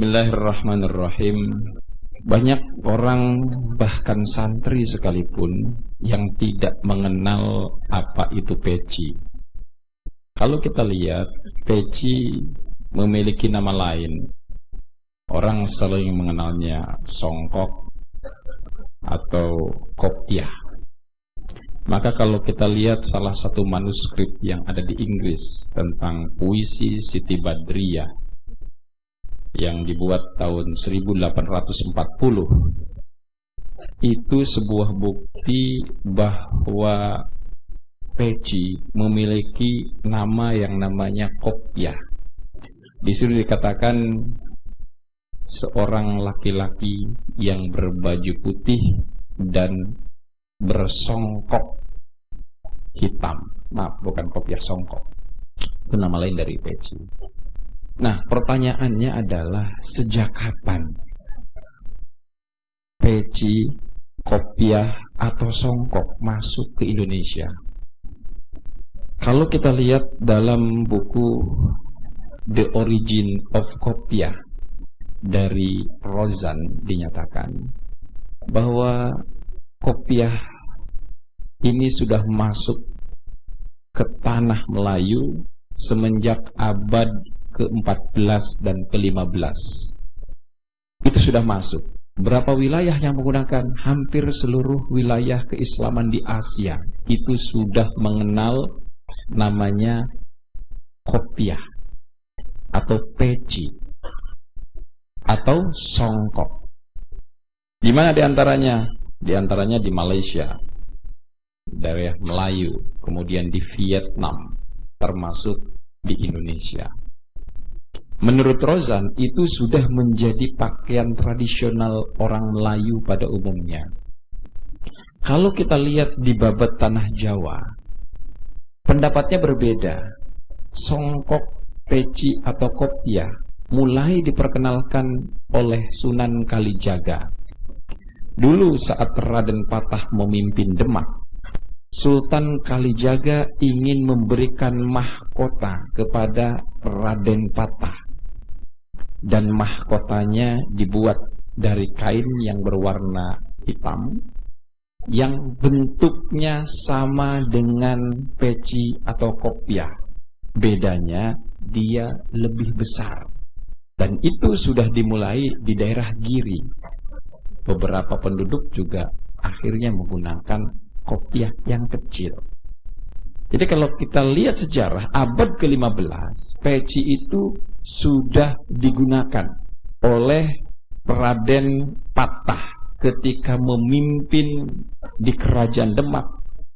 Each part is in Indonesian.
Bismillahirrahmanirrahim. Banyak orang, bahkan santri sekalipun, yang tidak mengenal apa itu peci. Kalau kita lihat, peci memiliki nama lain. Orang sering mengenalnya songkok atau kopiah. Maka kalau kita lihat salah satu manuskrip yang ada di Inggris tentang puisi Siti Badriyah yang dibuat tahun 1840, itu sebuah bukti bahwa peci memiliki nama yang namanya kopiah. Di sini dikatakan seorang laki-laki yang berbaju putih dan bersongkok hitam. Maaf, bukan kopiah, songkok. Itu nama lain dari peci. Nah, pertanyaannya adalah sejak kapan peci, kopiah, atau songkok masuk ke Indonesia? Kalau kita lihat dalam buku The Origin of Kopiah dari Rozan, dinyatakan bahwa kopiah ini sudah masuk ke tanah Melayu semenjak abad ke-14 dan ke-15. Itu sudah masuk. Berapa wilayah yang menggunakan? Hampir seluruh wilayah keislaman di Asia itu sudah mengenal namanya kopiah atau peci atau songkok. Di mana diantaranya? Di antaranya di Malaysia, daerah Melayu, kemudian di Vietnam, termasuk di Indonesia. Menurut Rozan, itu sudah menjadi pakaian tradisional orang Melayu pada umumnya. Kalau kita lihat di babat tanah Jawa, pendapatnya berbeda. Songkok, peci, atau kopiah mulai diperkenalkan oleh Sunan Kalijaga. Dulu saat Raden Patah memimpin Demak, Sultan Kalijaga ingin memberikan mahkota kepada Raden Patah. Dan mahkotanya dibuat dari kain yang berwarna hitam, yang bentuknya sama dengan peci atau kopiah. Bedanya dia lebih besar. Dan itu sudah dimulai di daerah Giri. Beberapa penduduk juga akhirnya menggunakan kopiah yang kecil. Jadi kalau kita lihat sejarah abad ke-15, peci itu sudah digunakan oleh Raden Patah ketika memimpin di kerajaan Demak.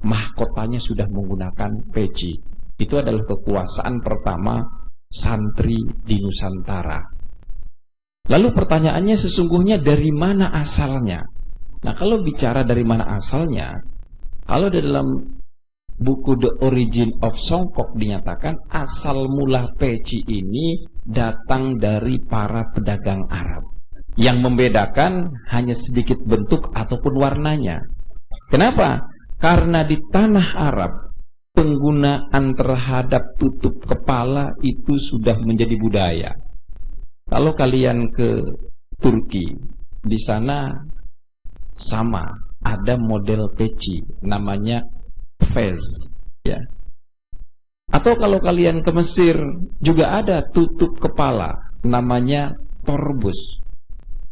Mahkotanya sudah menggunakan peci. Itu adalah kekuasaan pertama santri di Nusantara. Lalu pertanyaannya sesungguhnya dari mana asalnya? Nah, kalau bicara dari mana asalnya, kalau di dalam buku The Origin of Songkok dinyatakan asal mula peci ini datang dari para pedagang Arab. Yang membedakan hanya sedikit bentuk ataupun warnanya. Kenapa? Karena di tanah Arab penggunaan terhadap tutup kepala itu sudah menjadi budaya. Kalau kalian ke Turki, di sana sama ada model peci namanya fez, ya. Atau kalau kalian ke Mesir juga ada tutup kepala namanya torbus.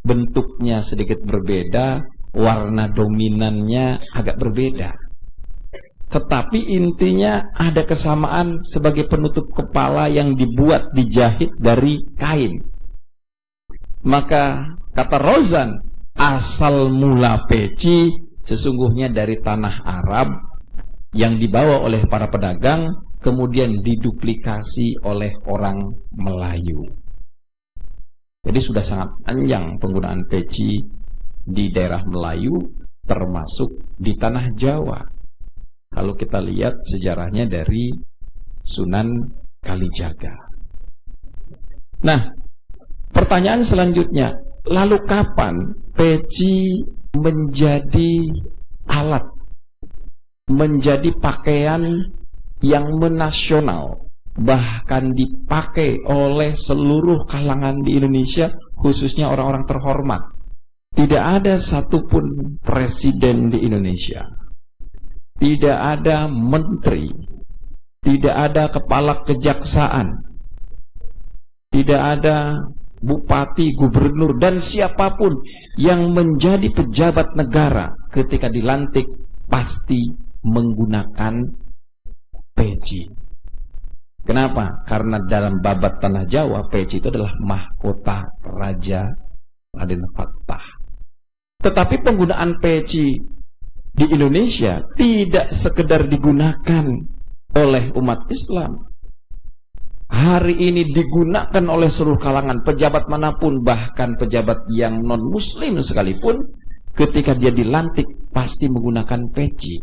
Bentuknya sedikit berbeda, warna dominannya agak berbeda. Tetapi intinya ada kesamaan sebagai penutup kepala yang dibuat, dijahit dari kain. Maka kata Rozan, asal mula peci sesungguhnya dari tanah Arab yang dibawa oleh para pedagang, kemudian diduplikasi oleh orang Melayu. Jadi sudah sangat panjang penggunaan peci di daerah Melayu, termasuk di tanah Jawa. Kalau kita lihat sejarahnya dari Sunan Kalijaga. Nah, pertanyaan selanjutnya, lalu kapan peci menjadi alat, menjadi pakaian yang menasional, bahkan dipakai oleh seluruh kalangan di Indonesia, khususnya orang-orang terhormat. Tidak ada satupun presiden di Indonesia, tidak ada menteri, tidak ada kepala kejaksaan, tidak ada bupati, gubernur, dan siapapun yang menjadi pejabat negara ketika dilantik pasti menggunakan peci. Kenapa? Karena dalam babat tanah Jawa, peci itu adalah mahkota Raja Raden Fatah. Tetapi penggunaan peci di Indonesia tidak sekedar digunakan oleh umat Islam. Hari ini digunakan oleh seluruh kalangan, pejabat manapun, bahkan pejabat yang non-muslim sekalipun, ketika dia dilantik pasti menggunakan peci.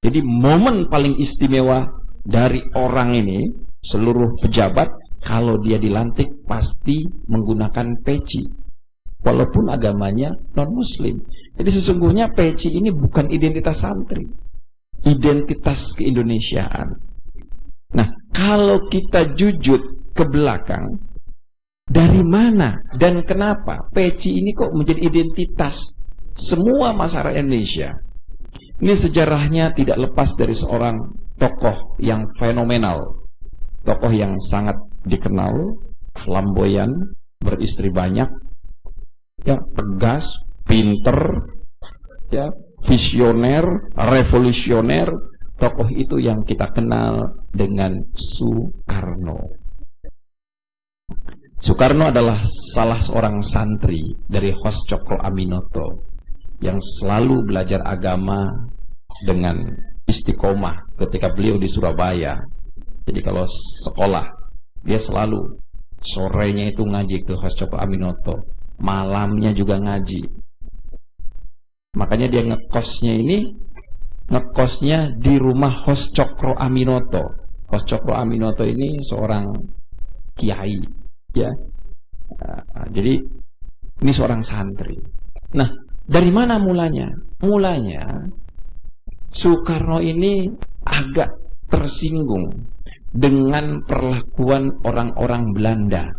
Jadi momen paling istimewa dari orang ini, seluruh pejabat, kalau dia dilantik pasti menggunakan peci, walaupun agamanya non-muslim. Jadi sesungguhnya peci ini bukan identitas santri, identitas keindonesiaan. Nah, kalau kita jujur ke belakang, dari mana dan kenapa peci ini kok menjadi identitas semua masyarakat Indonesia? Ini sejarahnya tidak lepas dari seorang tokoh yang fenomenal, tokoh yang sangat dikenal, flamboyan, beristri banyak, ya, tegas, pinter, ya, visioner, revolusioner. Tokoh itu yang kita kenal dengan Soekarno. Soekarno adalah salah seorang santri dari Hos Cokro Aminoto yang selalu belajar agama dengan istiqomah ketika beliau di Surabaya. Jadi kalau sekolah, dia selalu sorenya itu ngaji ke Hos Cokro Aminoto, malamnya juga ngaji. Makanya dia ngekosnya di rumah Hos Cokro Aminoto. Hos Cokro Aminoto ini seorang kiai, ya. Jadi ini seorang santri. Nah, dari mana mulanya? Mulanya Soekarno ini agak tersinggung dengan perlakuan orang-orang Belanda.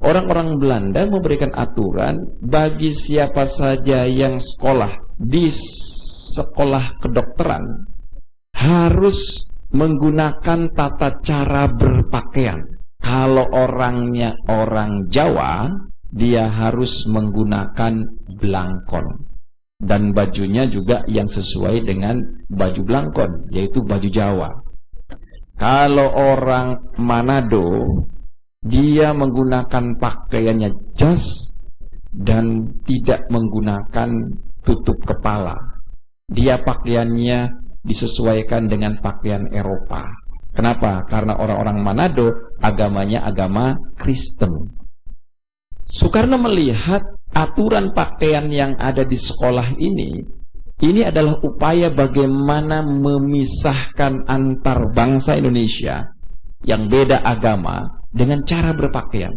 Orang-orang Belanda memberikan aturan bagi siapa saja yang sekolah di sekolah kedokteran harus menggunakan tata cara berpakaian. Kalau orangnya orang Jawa, dia harus menggunakan blangkon, dan bajunya juga yang sesuai dengan baju blangkon, yaitu baju Jawa. Kalau orang Manado, dia menggunakan pakaiannya jas dan tidak menggunakan tutup kepala. Dia pakaiannya disesuaikan dengan pakaian Eropa. Kenapa? Karena orang-orang Manado agamanya agama Kristen. Soekarno melihat aturan pakaian yang ada di sekolah ini adalah upaya bagaimana memisahkan antar bangsa Indonesia yang beda agama dengan cara berpakaian.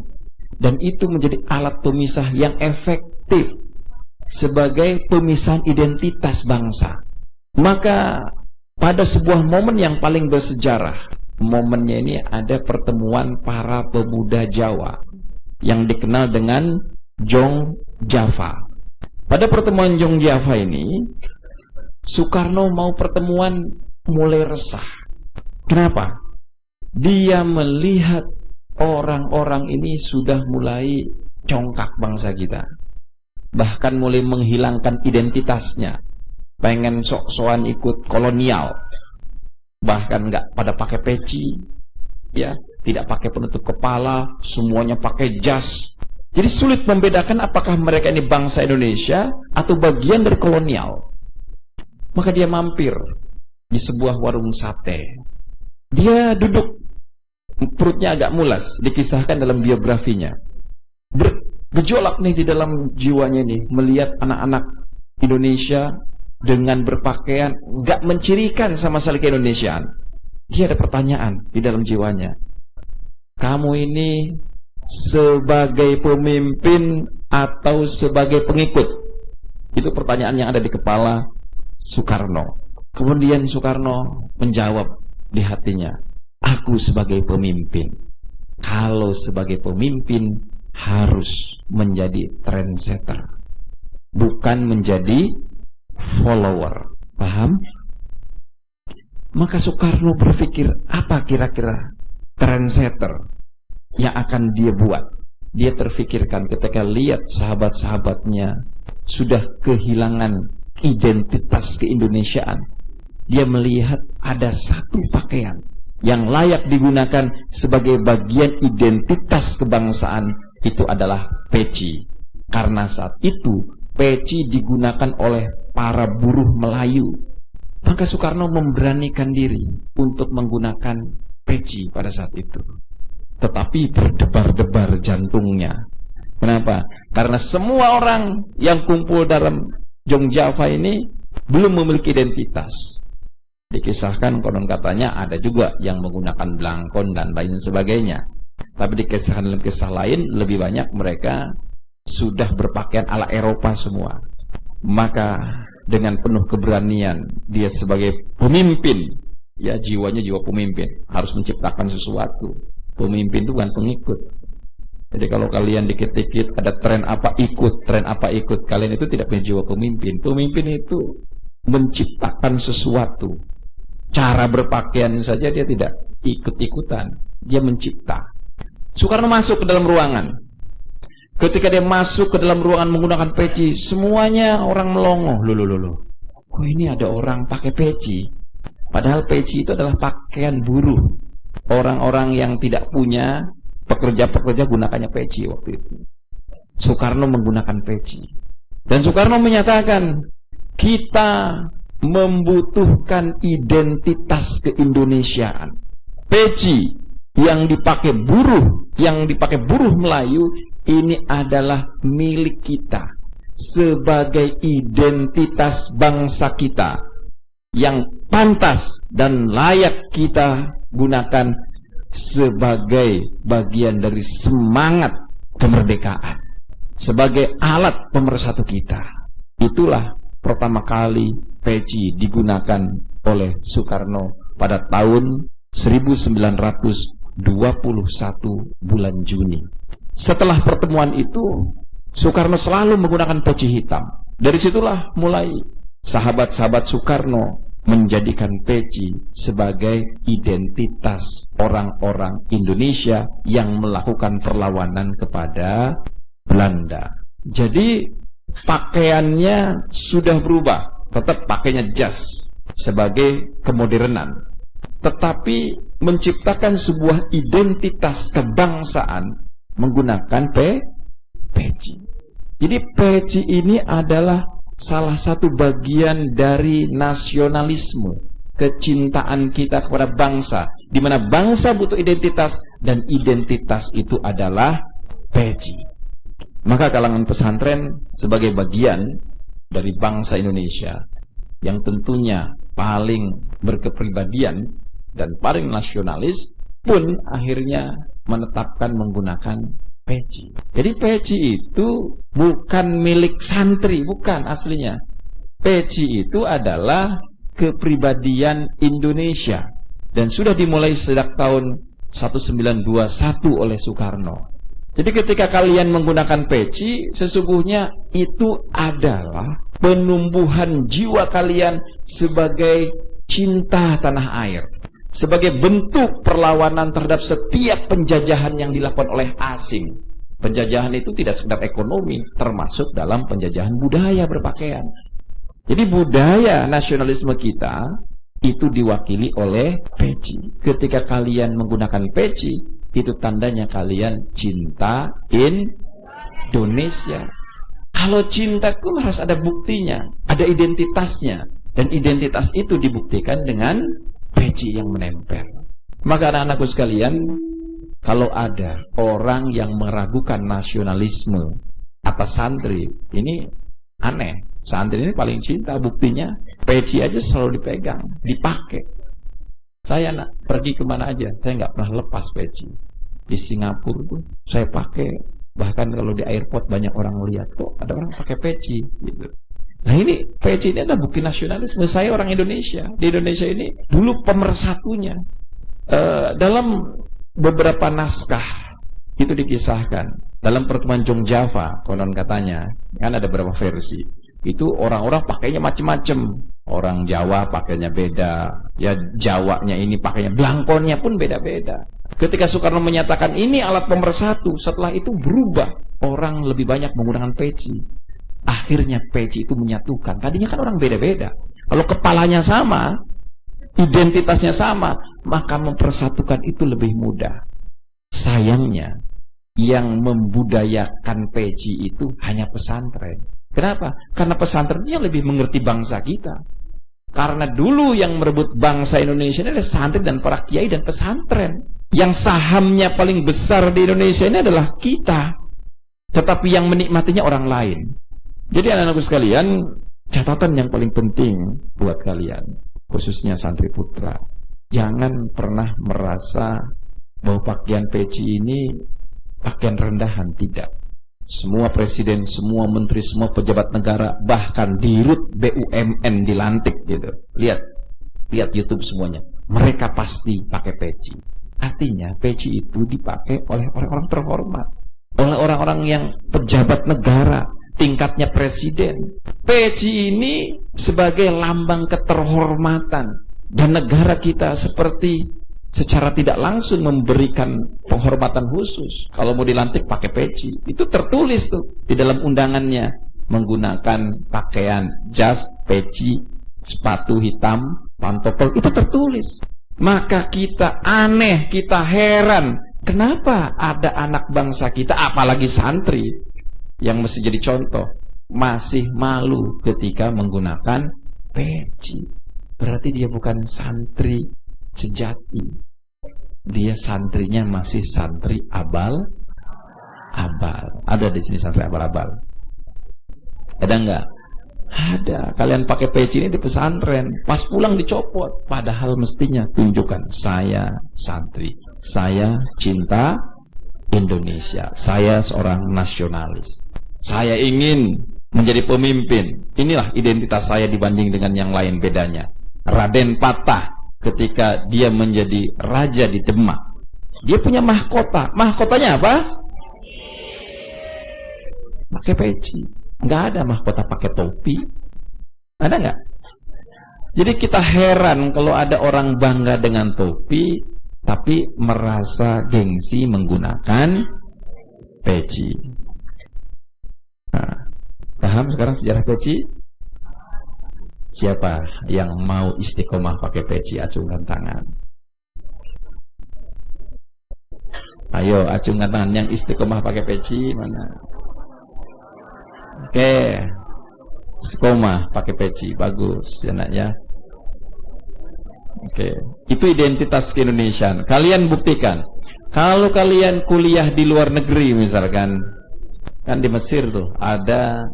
Dan itu menjadi alat pemisah yang efektif sebagai pemisahan identitas bangsa. Maka pada sebuah momen yang paling bersejarah, momennya ini ada pertemuan para pemuda Jawa yang dikenal dengan Jong Java. Pada pertemuan Jong Java ini, Soekarno mau pertemuan mulai resah. Kenapa? Dia melihat orang-orang ini sudah mulai congkak bangsa kita, bahkan mulai menghilangkan identitasnya, pengen sok-sokan ikut kolonial, bahkan nggak pada pakai peci, ya, tidak pakai penutup kepala, semuanya pakai jas. Jadi sulit membedakan apakah mereka ini bangsa Indonesia atau bagian dari kolonial. Maka dia mampir di sebuah warung sate. Dia duduk, perutnya agak mulas, dikisahkan dalam biografinya. Bergejolak nih di dalam jiwanya nih, melihat anak-anak Indonesia dengan berpakaian gak mencirikan sama sekali keindonesiaan. Dia ada pertanyaan di dalam jiwanya. Kamu ini sebagai pemimpin atau sebagai pengikut? Itu pertanyaan yang ada di kepala Soekarno. Kemudian Soekarno menjawab di hatinya, aku sebagai pemimpin. Kalau sebagai pemimpin, harus menjadi trendsetter, bukan menjadi follower. Paham? Maka Soekarno berpikir, apa kira-kira trendsetter yang akan dia buat? Dia terfikirkan ketika lihat sahabat-sahabatnya sudah kehilangan identitas keindonesiaan. Dia melihat ada satu pakaian yang layak digunakan sebagai bagian identitas kebangsaan, itu adalah peci. Karena saat itu peci digunakan oleh para buruh Melayu. Maka Soekarno memberanikan diri untuk menggunakan peci pada saat itu. Tetapi berdebar-debar jantungnya. Kenapa? Karena semua orang yang kumpul dalam Jongjava ini belum memiliki identitas. Dikisahkan konon katanya ada juga yang menggunakan blangkon dan lain sebagainya. Tapi di kisah lain lebih banyak mereka sudah berpakaian ala Eropa semua. Maka dengan penuh keberanian dia sebagai pemimpin, ya jiwanya jiwa pemimpin, harus menciptakan sesuatu. Pemimpin itu bukan pengikut. Jadi kalau kalian dikit-dikit ada tren apa ikut, kalian itu tidak punya jiwa pemimpin. Pemimpin itu menciptakan sesuatu. Cara berpakaian saja dia tidak ikut-ikutan, dia mencipta. Soekarno masuk ke dalam ruangan. Ketika dia masuk ke dalam ruangan menggunakan peci, semuanya orang melongo. Loh. Kok ini ada orang pakai peci? Padahal peci itu adalah pakaian buruh. Orang-orang yang tidak punya, pekerja-pekerja gunakannya peci waktu itu. Soekarno menggunakan peci. Dan Soekarno menyatakan, kita membutuhkan identitas keindonesiaan. Peci yang dipakai buruh Melayu ini adalah milik kita sebagai identitas bangsa kita yang pantas dan layak kita gunakan sebagai bagian dari semangat kemerdekaan, sebagai alat pemersatu kita. Itulah pertama kali peci digunakan oleh Soekarno pada tahun 1921 bulan Juni. Setelah pertemuan itu, Soekarno selalu menggunakan peci hitam. Dari situlah mulai sahabat-sahabat Soekarno menjadikan peci sebagai identitas orang-orang Indonesia yang melakukan perlawanan kepada Belanda. Jadi pakaiannya sudah berubah, tetap pakainya jas sebagai kemodernan, tetapi menciptakan sebuah identitas kebangsaan menggunakan peci. Jadi peci ini adalah salah satu bagian dari nasionalisme, kecintaan kita kepada bangsa, di mana bangsa butuh identitas dan identitas itu adalah peci. Maka kalangan pesantren sebagai bagian dari bangsa Indonesia yang tentunya paling berkepribadian dan paling nasionalis pun akhirnya menetapkan menggunakan peci. Jadi peci itu bukan milik santri, bukan aslinya. Peci itu adalah kepribadian Indonesia dan sudah dimulai sejak tahun 1921 oleh Soekarno. Jadi ketika kalian menggunakan peci, sesungguhnya itu adalah penumbuhan jiwa kalian sebagai cinta tanah air, sebagai bentuk perlawanan terhadap setiap penjajahan yang dilakukan oleh asing. Penjajahan itu tidak sekedar ekonomi, termasuk dalam penjajahan budaya berpakaian. Jadi budaya nasionalisme kita itu diwakili oleh peci. Ketika kalian menggunakan peci, itu tandanya kalian cinta Indonesia. Kalau cinta itu harus ada buktinya, ada identitasnya, dan identitas itu dibuktikan dengan peci yang menempel. Maka anak-anakku sekalian, kalau ada orang yang meragukan nasionalisme atas santri, ini aneh. Santri ini paling cinta, buktinya peci aja selalu dipegang, dipakai. Saya pergi kemana aja, saya nggak pernah lepas peci. Di Singapura tuh saya pakai, bahkan kalau di airport banyak orang lihat kok ada orang pakai peci gitu. Nah ini peci ini adalah bukti nasionalisme. Saya orang Indonesia. Di Indonesia ini dulu pemersatunya. Dalam beberapa naskah itu dikisahkan Dalam pertemuan Jong Java, konon katanya, kan ada beberapa versi. Itu orang-orang pakainya macam-macam. Orang Jawa pakainya beda, ya Jawanya ini pakainya, belangkonnya pun beda-beda. Ketika Soekarno menyatakan ini alat pemersatu, setelah itu berubah. Orang lebih banyak menggunakan peci. Akhirnya peci itu menyatukan. Tadinya kan orang beda-beda. Kalau kepalanya sama, identitasnya sama, maka mempersatukan itu lebih mudah. Sayangnya, yang membudayakan peci itu hanya pesantren. Kenapa? Karena pesantrennya lebih mengerti bangsa kita. Karena dulu yang merebut bangsa Indonesia ini adalah santri dan para kiai dan pesantren. Yang sahamnya paling besar di Indonesia ini adalah kita. Tetapi yang menikmatinya orang lain. Jadi anak-anakku sekalian, catatan yang paling penting buat kalian, khususnya santri putra, jangan pernah merasa bahwa pakaian peci ini pakaian rendahan. Tidak. Semua presiden, semua menteri, semua pejabat negara, bahkan dirut BUMN dilantik gitu. Lihat YouTube semuanya. Mereka pasti pakai peci. Artinya peci itu dipakai oleh orang-orang terhormat, oleh orang-orang yang pejabat negara, tingkatnya presiden. Peci ini sebagai lambang keterhormatan, dan negara kita seperti secara tidak langsung memberikan penghormatan khusus. Kalau mau dilantik pakai peci, itu tertulis tuh di dalam undangannya, menggunakan pakaian jas, peci, sepatu hitam, pantopel, itu tertulis. Maka kita aneh, kita heran, kenapa ada anak bangsa kita, apalagi santri, yang mesti jadi contoh, masih malu ketika menggunakan peci. Berarti dia bukan santri sejati. Dia santrinya masih santri abal-abal. Ada di sini santri abal-abal? Ada enggak? Ada. Kalian pakai peci ini di pesantren, pas pulang dicopot. Padahal mestinya tunjukkan, saya santri, saya cinta Indonesia, saya seorang nasionalis, saya ingin menjadi pemimpin. Inilah identitas saya dibanding dengan yang lain. Bedanya Raden Patah ketika dia menjadi raja di Demak, dia punya mahkota. Mahkotanya apa? Pakai peci. Nggak ada mahkota pakai topi. Ada nggak? Jadi kita heran kalau ada orang bangga dengan topi, tapi merasa gengsi menggunakan peci. Nah, paham sekarang sejarah peci? Siapa yang mau istiqomah pakai peci? Acungkan tangan. Ayo, acungkan tangan yang istiqomah pakai peci. Mana? Oke, istiqomah pakai peci, bagus ya nak ya. Oke, itu identitas keindonesiaan. Kalian buktikan. Kalau kalian kuliah di luar negeri misalkan, kan di Mesir tuh ada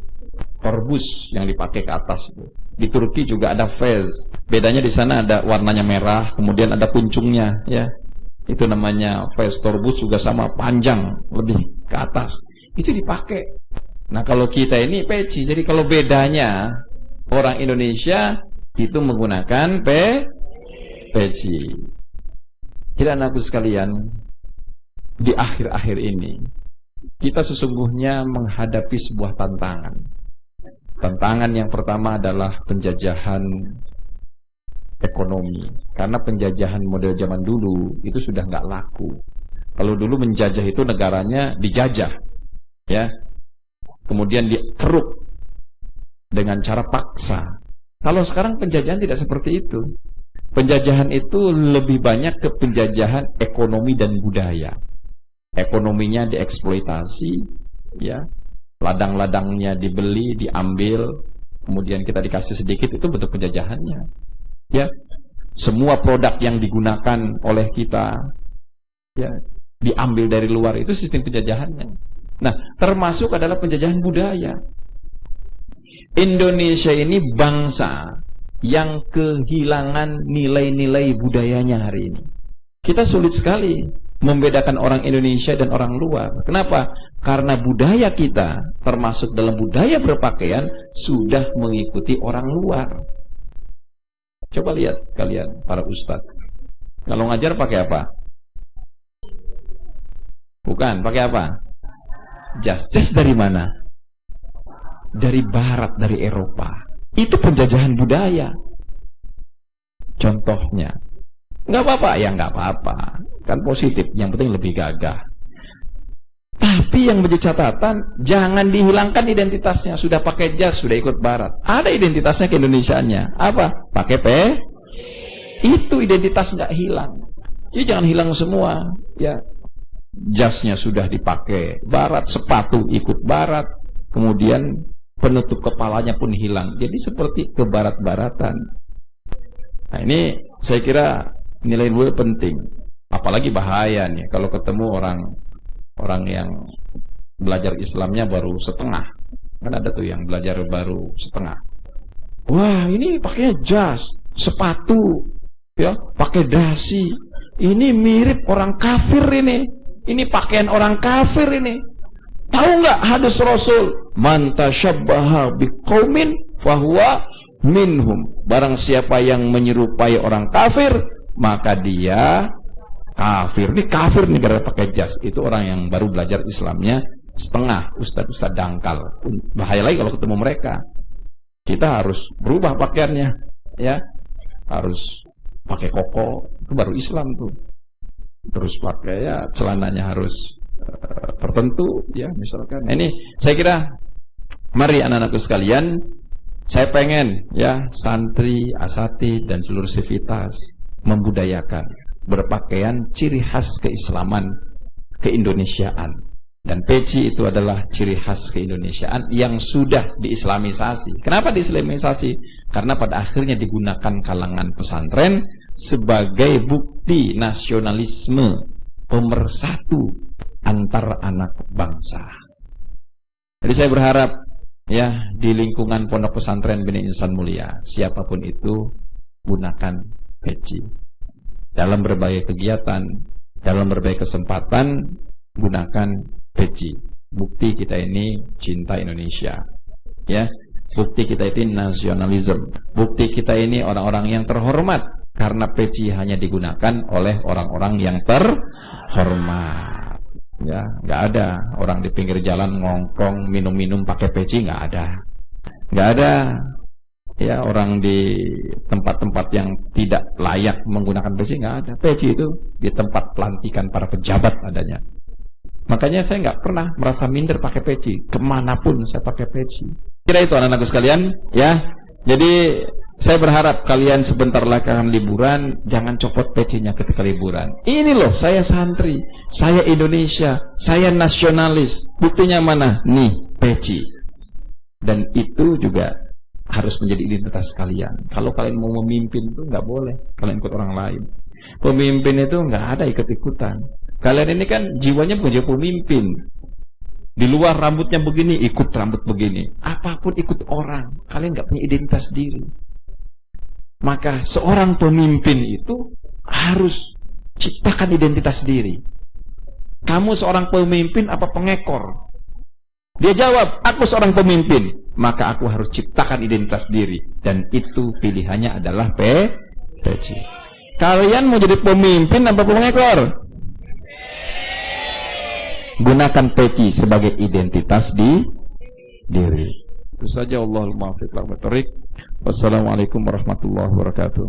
torbus yang dipakai ke atas tuh. Di Turki juga ada fez. Bedanya di sana ada warnanya merah, kemudian ada puncungnya, ya. Itu namanya fez. Torbus juga sama, panjang, lebih ke atas. Itu dipakai. Nah, kalau kita ini peci. Jadi kalau bedanya orang Indonesia itu menggunakan peci. Jadi anakku sekalian, di akhir-akhir ini kita sesungguhnya menghadapi sebuah tantangan. Tantangan yang pertama adalah penjajahan ekonomi. Karena penjajahan model zaman dulu itu sudah nggak laku. Kalau dulu menjajah itu negaranya dijajah, ya, kemudian dikeruk dengan cara paksa. Kalau sekarang penjajahan tidak seperti itu. Penjajahan itu lebih banyak ke penjajahan ekonomi dan budaya. Ekonominya dieksploitasi, ya. Ladang-ladangnya dibeli, diambil, kemudian kita dikasih sedikit, itu bentuk penjajahannya. Ya, semua produk yang digunakan oleh kita, ya, diambil dari luar, itu sistem penjajahannya. Nah, termasuk adalah penjajahan budaya. Indonesia ini bangsa yang kehilangan nilai-nilai budayanya hari ini. Kita sulit sekali membedakan orang Indonesia dan orang luar. Kenapa? Karena budaya kita, termasuk dalam budaya berpakaian, sudah mengikuti orang luar. Coba lihat kalian, para ustadz. Kalau ngajar pakai apa? Bukan, pakai apa? jas. Jas dari mana? Dari barat, dari Eropa. Itu penjajahan budaya. Contohnya. Nggak apa-apa, ya nggak apa-apa. Kan positif, yang penting lebih gagah. Tapi yang menjadi catatan, jangan dihilangkan identitasnya. Sudah pakai jas, sudah ikut barat. Ada identitasnya keindonesiaannya. Apa? Pakai P. Itu identitas nggak hilang. Jadi jangan hilang semua. Ya, jasnya sudah dipakai barat, sepatu ikut barat, kemudian penutup kepalanya pun hilang. Jadi seperti kebarat-baratan. Nah ini saya kira nilai nilai penting. Apalagi bahaya nih kalau ketemu orang yang belajar Islamnya baru setengah. Kan ada tuh yang belajar baru setengah. Wah, ini pakai jas, sepatu, ya, pakai dasi. Ini mirip orang kafir ini. Ini pakaian orang kafir ini. Tahu nggak hadis Rasul? Man tasyabbaha biqaumin fahuwa minhum. Barang siapa yang menyerupai orang kafir, maka dia kafir. Ini kafir nih gara pakai jas. Itu orang yang baru belajar Islamnya setengah, ustadz dangkal. Bahaya lagi kalau ketemu mereka. Kita harus berubah pakaiannya, ya. Harus pakai koko, itu baru Islam tuh. Terus pakai ya celananya harus tertentu, ya misalkan. Nah, ini saya kira, mari anak-anakku sekalian, saya pengen ya santri, asatidz dan seluruh sivitas membudayakan berpakaian ciri khas keislaman, keindonesiaan. Dan peci itu adalah ciri khas keindonesiaan yang sudah diislamisasi. Kenapa diislamisasi? Karena pada akhirnya digunakan kalangan pesantren sebagai bukti nasionalisme pemersatu antar anak bangsa. Jadi saya berharap ya di lingkungan Pondok Pesantren Bina Insan Mulia, siapapun itu gunakan peci. Dalam berbagai kegiatan, dalam berbagai kesempatan, gunakan peci. Bukti kita ini cinta Indonesia, ya. Bukti kita ini nasionalisme. Bukti kita ini orang-orang yang terhormat, karena peci hanya digunakan oleh orang-orang yang terhormat. Ya, nggak ada orang di pinggir jalan ngongkrong minum-minum pakai peci, nggak ada. Nggak ada. Ya, orang di tempat-tempat yang tidak layak menggunakan peci, nggak ada. Peci itu di tempat pelantikan para pejabat adanya. Makanya saya nggak pernah merasa minder pakai peci. Kemanapun saya pakai peci. Kira itu anak-anakku sekalian, ya. Jadi saya berharap kalian sebentar lagi akan liburan, jangan copot pecinya ketika liburan. Ini loh, saya santri, saya Indonesia, saya nasionalis. Buktinya mana? Nih, peci. Dan itu juga harus menjadi identitas kalian. Kalau kalian mau memimpin itu nggak boleh kalian ikut orang lain. Pemimpin itu nggak ada ikut-ikutan. Kalian ini kan jiwanya bukan jiwa pemimpin. Di luar rambutnya begini, ikut rambut begini. Apapun ikut orang. Kalian nggak punya identitas diri. Maka seorang pemimpin itu harus ciptakan identitas diri. Kamu seorang pemimpin apa pengekor? Dia jawab, aku seorang pemimpin. Maka aku harus ciptakan identitas diri. Dan itu pilihannya adalah peci. Kalian mau jadi pemimpin apa pengekor? Gunakan peci sebagai identitas di diri. Itu saja. Allahul muwaffiq. Wassalamualaikum warahmatullahi wabarakatuh.